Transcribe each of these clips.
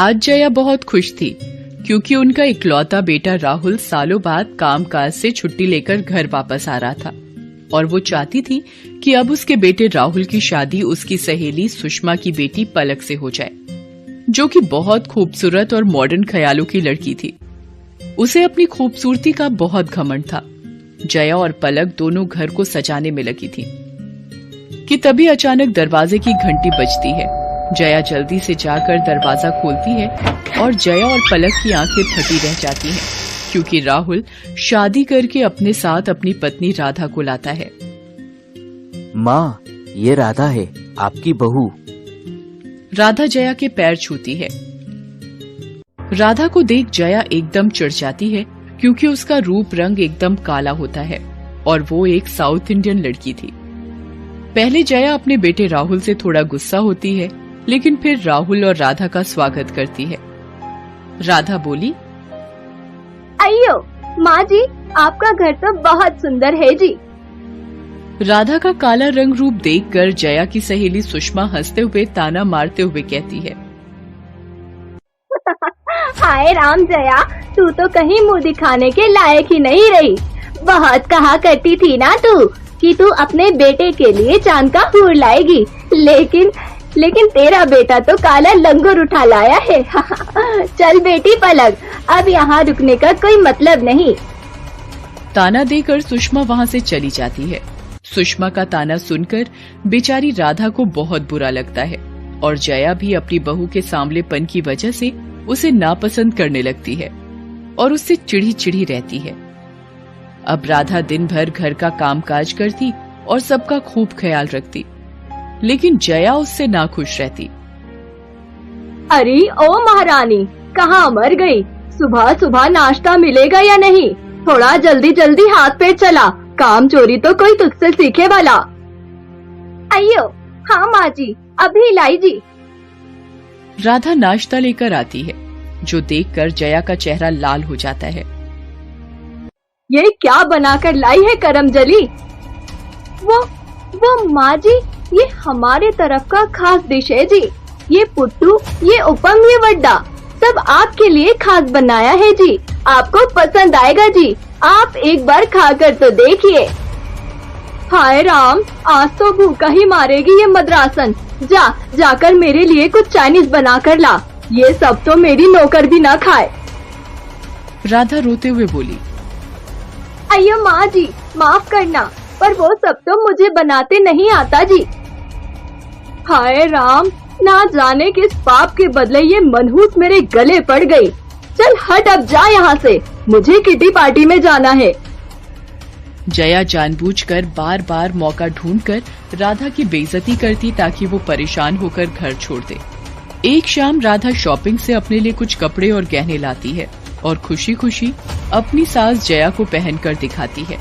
आज जया बहुत खुश थी क्योंकि उनका इकलौता बेटा राहुल सालों बाद कामकाज से छुट्टी लेकर घर वापस आ रहा था और वो चाहती थी कि अब उसके बेटे राहुल की शादी उसकी सहेली सुषमा की बेटी पलक से हो जाए, जो कि बहुत खूबसूरत और मॉडर्न ख्यालों की लड़की थी। उसे अपनी खूबसूरती का बहुत घमंड था। जया और पलक दोनों घर को सजाने में लगी थी कि तभी अचानक दरवाजे की घंटी बजती है। जया जल्दी से जाकर दरवाजा खोलती है और जया और पलक की आंखें फटी रह जाती हैं क्योंकि राहुल शादी करके अपने साथ अपनी पत्नी राधा को लाता है। माँ, ये राधा है, आपकी बहू। राधा जया के पैर छूती है। राधा को देख जया एकदम चिढ़ जाती है क्योंकि उसका रूप रंग एकदम काला होता है और वो एक साउथ इंडियन लड़की थी। पहले जया अपने बेटे राहुल से थोड़ा गुस्सा होती है, लेकिन फिर राहुल और राधा का स्वागत करती है। राधा बोली, अयो माँ जी, आपका घर तो बहुत सुंदर है जी। राधा का काला रंग रूप देखकर जया की सहेली सुषमा हंसते हुए ताना मारते हुए कहती है, हाय राम जया, तू तो कहीं मुंह दिखाने के लायक ही नहीं रही। बहुत कहा करती थी ना तू कि तू अपने बेटे के लिए चांद का हूर लाएगी, लेकिन तेरा बेटा तो काला लंगूर उठा लाया है। चल बेटी पलक, अब यहाँ रुकने का कोई मतलब नहीं। ताना देकर सुषमा वहाँ से चली जाती है। सुषमा का ताना सुनकर बेचारी राधा को बहुत बुरा लगता है और जया भी अपनी बहू के सांवलेपन की वजह से उसे नापसंद करने लगती है और उससे चिढ़ी चिढ़ी रहती है। अब राधा दिन भर घर का कामकाज करती और सबका खूब ख्याल रखती, लेकिन जया उससे नाखुश रहती। अरे ओ महारानी, कहाँ मर गई? सुबह सुबह नाश्ता मिलेगा या नहीं? थोड़ा जल्दी जल्दी हाथ पैर चला, काम चोरी तो कोई तुझसे सीखे वाला। अयो हाँ माँ जी, अभी लाई जी। राधा नाश्ता लेकर आती है, जो देखकर जया का चेहरा लाल हो जाता है। ये क्या बनाकर लाई है करमजली? वो माँ जी, ये हमारे तरफ का खास डिश है जी। ये पुट्टू, ये उपम, ये वड्डा सब आपके लिए खास बनाया है जी। आपको पसंद आएगा जी, आप एक बार खाकर तो देखिए। हाय राम, आज तो भूखा ही मारेगी ये मद्रासन। जाकर मेरे लिए कुछ चाइनीज बना कर ला, ये सब तो मेरी नौकर भी ना खाए। राधा रोते हुए बोली, अयो माँ जी, माफ करना, पर वो सब तो मुझे बनाते नहीं आता जी। हाय राम, ना जाने किस पाप के बदले ये मनहूस मेरे गले पड़ गई। चल हट, अब जा यहाँ से, मुझे किटी पार्टी में जाना है। जया जानबूझकर बार बार मौका ढूंढकर राधा की बेइज्जती करती ताकि वो परेशान होकर घर छोड़ दे। एक शाम राधा शॉपिंग से अपने लिए कुछ कपड़े और गहने लाती है और खुशी खुशी अपनी सास जया को पहनकर दिखाती है।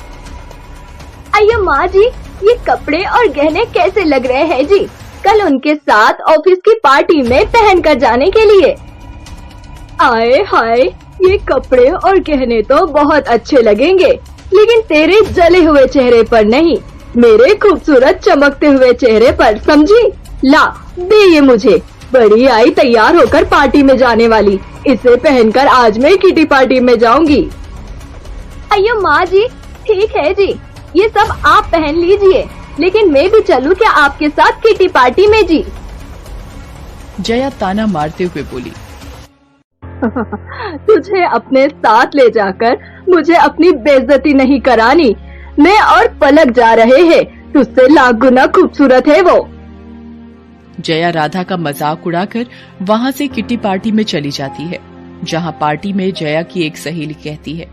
अयो माँ जी, ये कपड़े और गहने कैसे लग रहे हैं जी? कल उनके साथ ऑफिस की पार्टी में पहन कर जाने के लिए। आए हाय, ये कपड़े और गहने तो बहुत अच्छे लगेंगे, लेकिन तेरे जले हुए चेहरे पर नहीं, मेरे खूबसूरत चमकते हुए चेहरे पर, समझी? ला दे ये मुझे। बड़ी आई तैयार होकर पार्टी में जाने वाली, इसे पहनकर आज मैं किटी पार्टी में जाऊंगी। अयो माँ जी, ठीक है जी, ये सब आप पहन लीजिए, लेकिन मैं भी चलूं क्या आपके साथ किटी पार्टी में जी? जया ताना मारते हुए बोली, तुझे अपने साथ ले जाकर मुझे अपनी बेइज्जती नहीं करानी। मैं और पलक जा रहे हैं, तुझसे लाख गुना खूबसूरत है वो। जया राधा का मजाक उड़ाकर वहाँ से किटी पार्टी में चली जाती है, जहाँ पार्टी में जया की एक सहेली कहती है,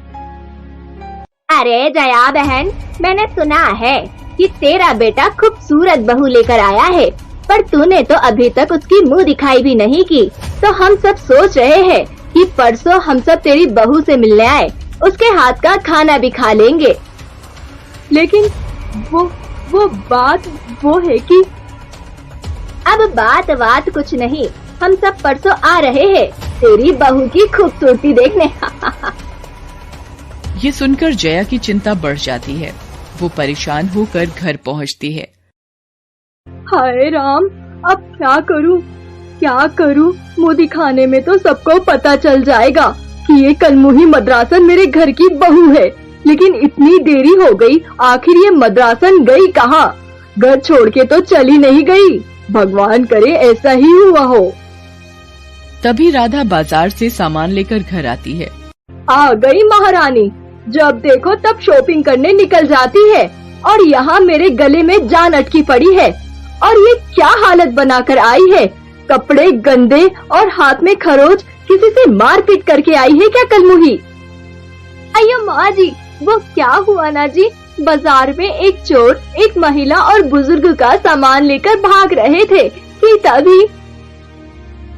अरे जया बहन, मैंने सुना है कि तेरा बेटा खूबसूरत बहू लेकर आया है, पर तूने तो अभी तक उसकी मुंह दिखाई भी नहीं की। तो हम सब सोच रहे हैं कि परसों हम सब तेरी बहू से मिलने आए, उसके हाथ का खाना भी खा लेंगे। लेकिन वो बात वो है कि अब बात कुछ नहीं, हम सब परसों आ रहे हैं तेरी बहू की खूबसूरती देखने। ये सुनकर जया की चिंता बढ़ जाती है। वो परेशान होकर घर पहुंचती है। हाय राम, अब क्या करूं? क्या करूं? मुंह दिखाने में तो सबको पता चल जाएगा कि ये कलमुही मद्रासन मेरे घर की बहू है। लेकिन इतनी देरी हो गई, आखिर ये मद्रासन गई कहाँ? घर छोड़ के तो चली नहीं गई। भगवान करे ऐसा ही हुआ हो। तभी राधा बाजार से सामान लेकर घर आती है। आ गई महारानी। जब देखो तब शॉपिंग करने निकल जाती है और यहाँ मेरे गले में जान अटकी पड़ी है। और ये क्या हालत बनाकर आई है? कपड़े गंदे और हाथ में खरोच। किसी से मारपीट करके आई है क्या कलमुही? अयो माँ जी, वो क्या हुआ ना जी, बाजार में एक चोर एक महिला और बुजुर्ग का सामान लेकर भाग रहे थे कि तभी।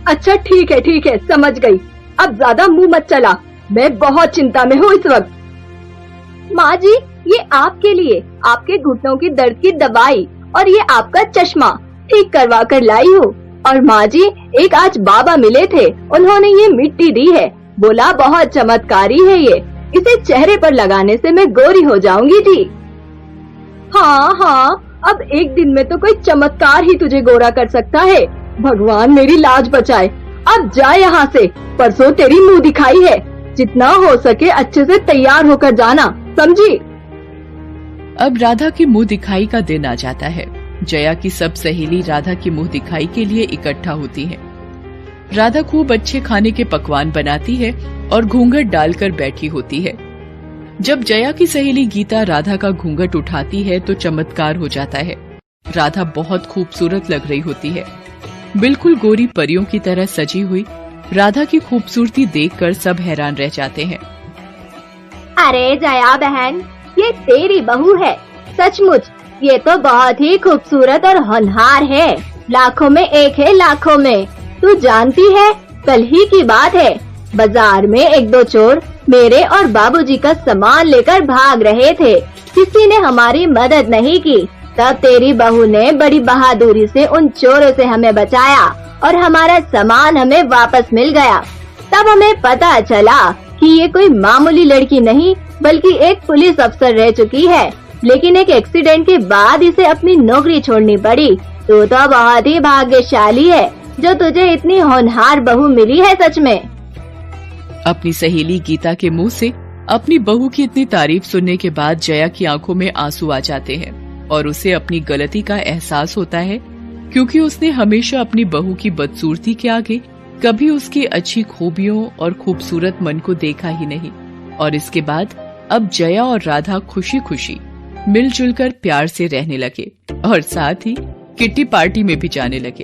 अच्छा ठीक है, समझ गई। अब ज्यादा मुंह मत चला, मैं बहुत चिंता में हूँ इस वक्त। माँ जी, ये आपके लिए आपके घुटनों की दर्द की दवाई और ये आपका चश्मा ठीक करवा कर लाई हूँ। और माँ जी, एक आज बाबा मिले थे, उन्होंने ये मिट्टी दी है, बोला बहुत चमत्कारी है ये, इसे चेहरे पर लगाने से मैं गोरी हो जाऊंगी जी। हाँ, अब एक दिन में तो कोई चमत्कार ही तुझे गोरा कर सकता है। भगवान मेरी लाज बचाए। अब जा यहाँ से, परसों तेरी मुंह दिखाई है। जितना हो सके अच्छे से तैयार होकर जाना, समझी? अब राधा की मुंह दिखाई का दिन आ जाता है। जया की सब सहेली राधा की मुंह दिखाई के लिए इकट्ठा होती हैं। राधा खूब अच्छे खाने के पकवान बनाती है और घूंघट डालकर बैठी होती है। जब जया की सहेली गीता राधा का घूंघट उठाती है तो चमत्कार हो जाता है। राधा बहुत खूबसूरत लग रही होती है, बिल्कुल गोरी परियों की तरह सजी हुई। राधा की खूबसूरती देखकर सब हैरान रह जाते हैं। अरे जया बहन, ये तेरी बहू है। सचमुच ये तो बहुत ही खूबसूरत और होनहार है। लाखों में एक है, लाखों में। तू जानती है, कल ही की बात है, बाजार में एक दो चोर मेरे और बाबूजी का सामान लेकर भाग रहे थे। किसी ने हमारी मदद नहीं की। तब तेरी बहू ने बड़ी बहादुरी से उन चोरों से हमें बचाया और हमारा सामान हमें वापस मिल गया। तब हमें पता चला कि ये कोई मामूली लड़की नहीं बल्कि एक पुलिस अफसर रह चुकी है। लेकिन एक एक्सीडेंट के बाद इसे अपनी नौकरी छोड़नी पड़ी। तू तो बहुत ही भाग्यशाली है जो तुझे इतनी होनहार बहू मिली है, सच में। अपनी सहेली गीता के मुंह से अपनी बहू की इतनी तारीफ सुनने के बाद जया की आंखों में आंसू आ जाते हैं और उसे अपनी गलती का एहसास होता है, क्योंकि उसने हमेशा अपनी बहू की बदसूरती के आगे कभी उसकी अच्छी खूबियों और खूबसूरत मन को देखा ही नहीं। और इसके बाद अब जया और राधा खुशी खुशी मिलजुल कर प्यार से रहने लगे और साथ ही किट्टी पार्टी में भी जाने लगे।